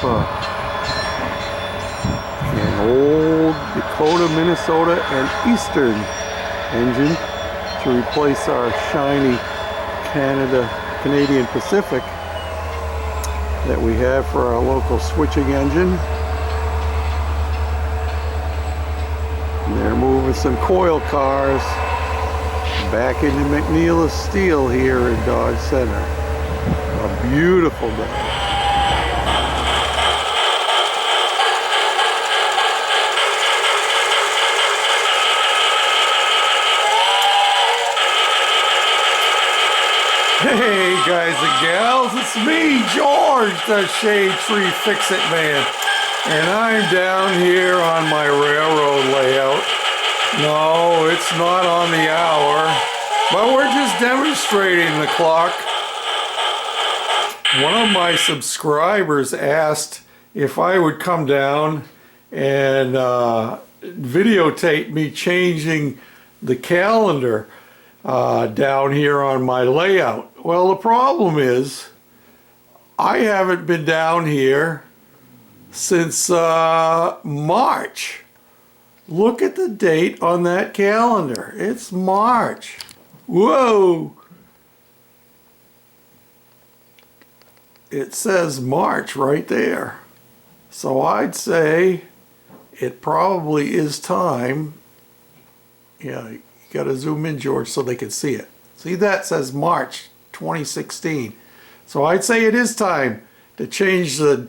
an old Dakota, Minnesota, and Eastern engine to replace our shiny Canadian Pacific that we have for our local switching engine. And they're moving some coil cars back into McNeilus Steel here in Dodge Center. A beautiful day. Hey guys and gals, it's me, George, the Shade Tree Fix-It Man, and I'm down here on my railroad layout. No, it's not on the hour, but we're just demonstrating the clock. One of my subscribers asked if I would come down and videotape me changing the calendar down here on my layout. Well, the problem is I haven't been down here since March. Look at the date on that calendar. It's March. Whoa! It says March right there. So I'd say it probably is time. Yeah, you got to zoom in, George, so they can see it. See, that says March 2016. So I'd say it is time to change the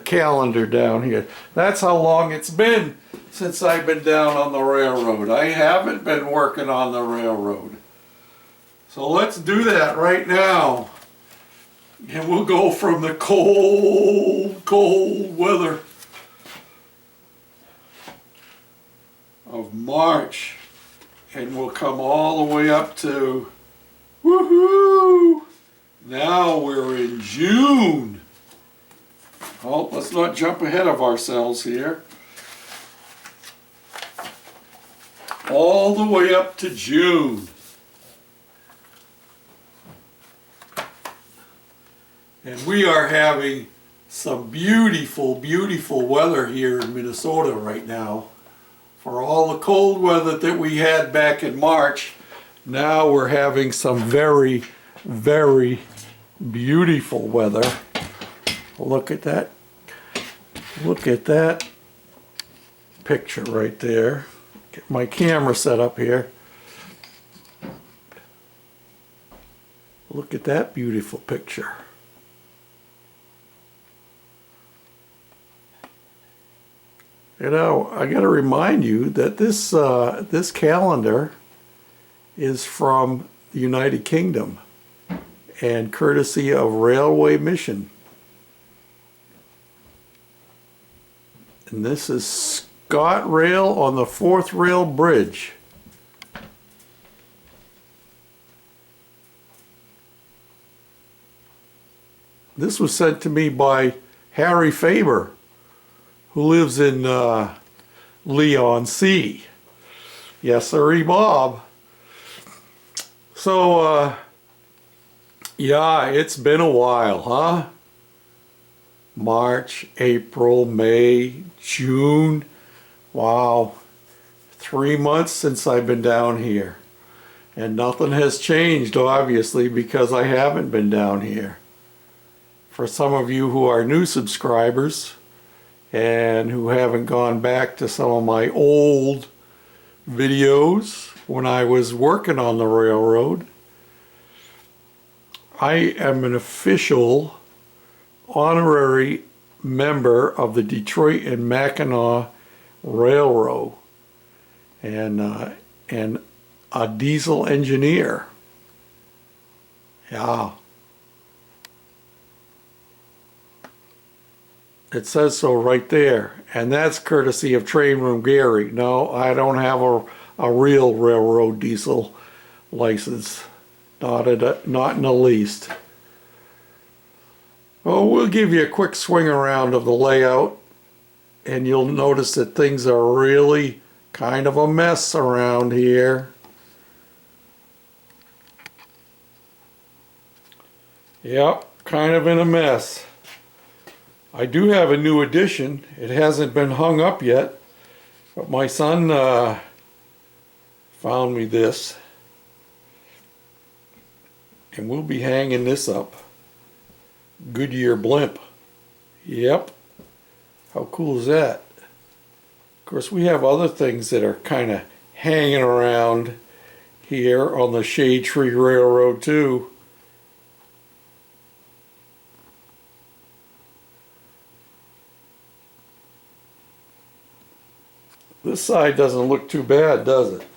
calendar down here. That's how long it's been since I've been down on the railroad. I haven't been working on the railroad. So let's do that right now. And we'll go from the cold, cold weather of March, and we'll come all the way up to, woohoo! Now we're in June. Oh, let's not jump ahead of ourselves here. All the way up to June. And we are having some beautiful, beautiful weather here in Minnesota right now. For all the cold weather that we had back in March, now we're having some very, very beautiful weather. Look at that. Look at that picture right there. Get my camera set up here. Look at that beautiful picture. You know, I got to remind you that this this calendar is from the United Kingdom and courtesy of Railway Mission. And this is ScotRail on the Fourth Rail Bridge. This was sent to me by Harry Faber, who lives in Leon C. Yes, sirree, Bob. So, yeah, it's been a while, huh? March, April, May, June. Wow. 3 months since I've been down here. And nothing has changed, obviously, because I haven't been down here. For some of you who are new subscribers, and who haven't gone back to some of my old videos when I was working on the railroad, I am an official honorary member of the Detroit and Mackinac Railroad and a diesel engineer. Yeah. It says so right there, and that's courtesy of Train Room Gary. No, I don't have a real railroad diesel license, not in the least. Well, we'll give you a quick swing around of the layout, and you'll notice that things are really kind of a mess around here. Yep, kind of in a mess. I do have a new addition. It hasn't been hung up yet, but my son found me this, and we'll be hanging this up. Goodyear blimp. Yep. How cool is that? Of course, we have other things that are kind of hanging around here on the Shade Tree Railroad too. This side doesn't look too bad, does it?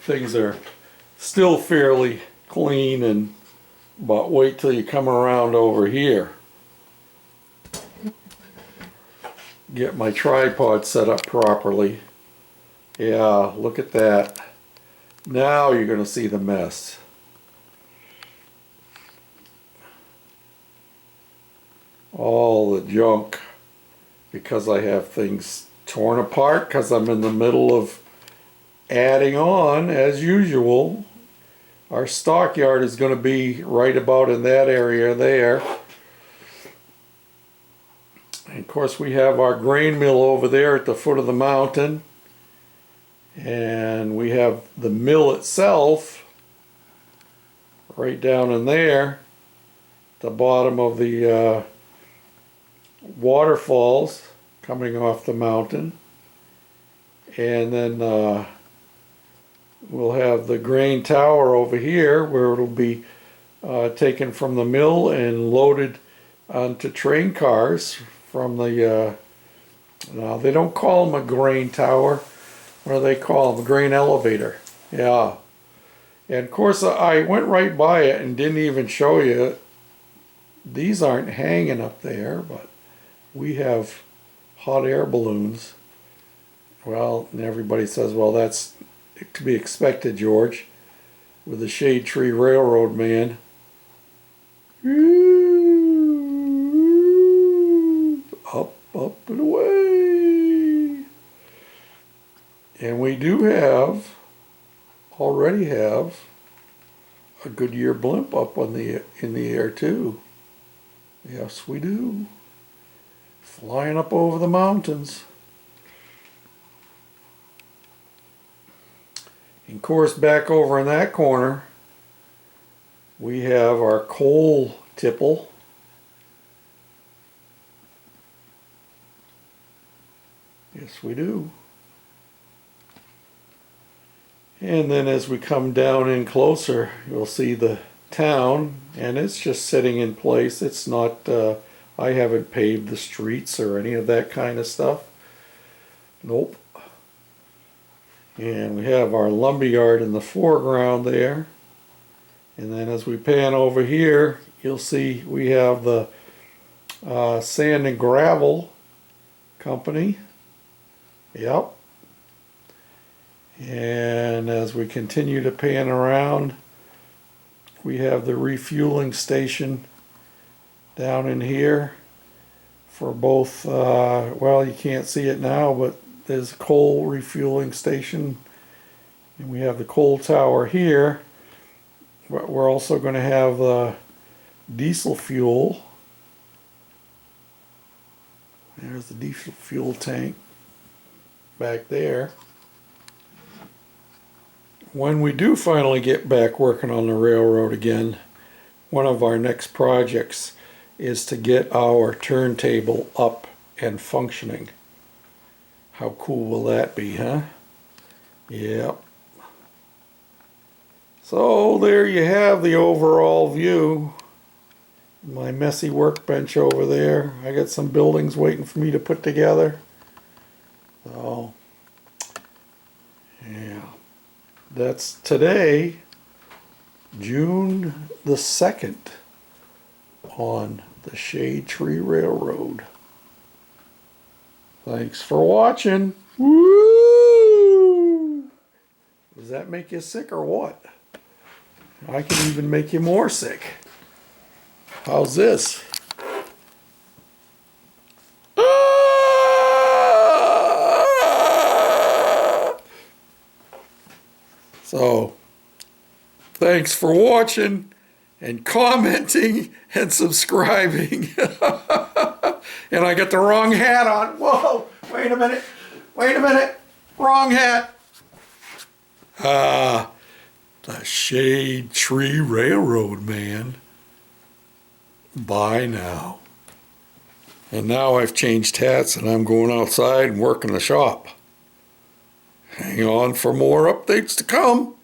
Things are still fairly clean, but wait till you come around over here. Get my tripod set up properly. Yeah, look at that. Now you're going to see the mess. All the junk, because I have things torn apart because I'm in the middle of adding on, as usual. Our stockyard is going to be right about in that area there. And of course, we have our grain mill over there at the foot of the mountain. And we have the mill itself right down in there, the bottom of the waterfalls coming off the mountain. And then we'll have the grain tower over here where it'll be taken from the mill and loaded onto train cars from the, now they don't call them a grain tower. What do they call them? A grain elevator. Yeah. And of course I went right by it and didn't even show you. These aren't hanging up there, but we have hot air balloons. Well, and everybody says, well, that's to be expected, George, with the Shade Tree Railroad man. Up, up, and away. And we do already have a Goodyear blimp up in the air too. Yes, we do. Flying up over the mountains. And of course, back over in that corner, we have our coal tipple. Yes, we do. And then as we come down in closer, you'll see the town, and it's just sitting in place. It's not, I haven't paved the streets or any of that kind of stuff. Nope. And we have our lumberyard in the foreground there. And then as we pan over here, you'll see we have the sand and gravel company. Yep. And as we continue to pan around, we have the refueling station down in here for both, well, you can't see it now, but there's a coal refueling station, and we have the coal tower here. But we're also going to have the diesel fuel. There's the diesel fuel tank back there. When we do finally get back working on the railroad again, one of our next projects is to get our turntable up and functioning. How cool will that be, huh? Yep. So there you have the overall view. My messy workbench over there. I got some buildings waiting for me to put together. So, yeah. That's today, June the 2nd, on the Shade Tree Railroad. Thanks for watching. Woo! Does that make you sick or what? I can even make you more sick. How's this? So, thanks for watching and commenting and subscribing. and I got the wrong hat on. Whoa, wait a minute, wrong hat. Ah, the Shade Tree Railroad, man. Bye now. And now I've changed hats and I'm going outside and working the shop. Hang on for more updates to come.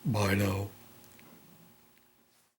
Bye now.